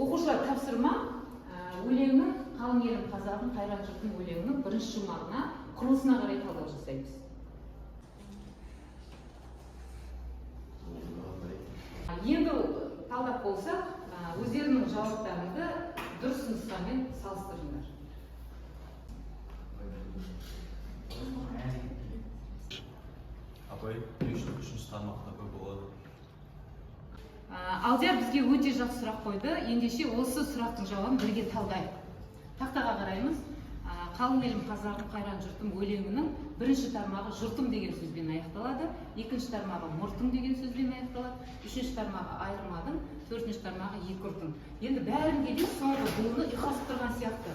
Оқушылар тапсырма өлеңнің қалың елім қазағым қайран жұртым өлеңінің бірінші шумағына құрылысына қарай талдау жасаймыз. Енді талдап болсақ, өздерінің жауаптарыңды дұрыс нұсқамен салыстырыңдар. Апай, 3-3 тармақта көп болады. Алдияр бізге өте жақсы сұрақ қойды. Ендеше осы сұрақтың жауабын бірге талдайық. Тақтаға қараймыз. Қалың елім қазағым қайран жұртым өлеңінің бірінші тармағы жұртым деген сөзбен аяқталады, екінші тармағы мұртым деген сөзбен аяқталады, үшінші тармағы айырмадың, төртінші тармағы екі ұртым. Енді бәрінде де соңғы буыны ұйқасып тұрған сияқты.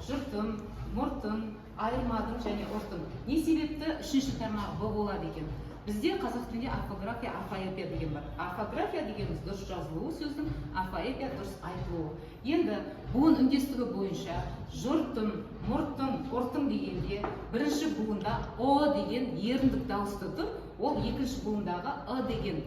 Жұртым, мұртым, айырмадың және ұртым. Не себепті үшінші тармағы б болады екен? Бізде қазақ тілінде орфография, орфоэпия деген бар. Орфография дегеніміз дұрыс жазылуы сөздің, орфоэпия дұрыс айтылуы. Енді буын үндестігі бойынша жұртым, мұртым, ұртым дегенде бірінші буында о деген еріндік дауысты тұр, ол екінші буындағы деген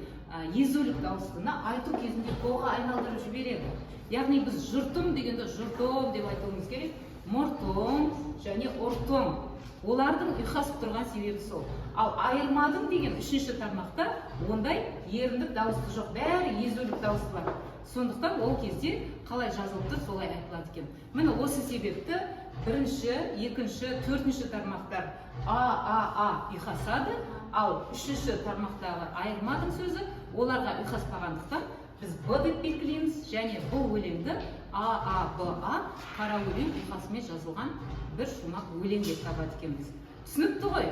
езулік дауыстыны айту кезінде тоға айналдырып жібереді. Яғни біз жұртым дегенде жұртым деп айтуымыз керек, мұртым және ұртым. Олардың ұйқасып тұрған себебі сол. Ал айырмадың деген үшінші тармақта ондай еріндік дауысты жоқ, бәрі езулік дауысты бар. Сондықтан ол кезде қалай жазылыпты, солай айтылады екен. Міне осы себепті бірінші, екінші, төртінші тармақтар а ұйқасады, ал үшінші тармақтағы айырмадың сөзі оларға ұйқаспағандықтан біз б деп белгілейміз және бұл өлеңді ба қара өлең ұйқасымен жазылған бір шумақ өлең деп табады екенбіз. Түсінікті ғой?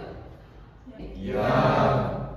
Иә.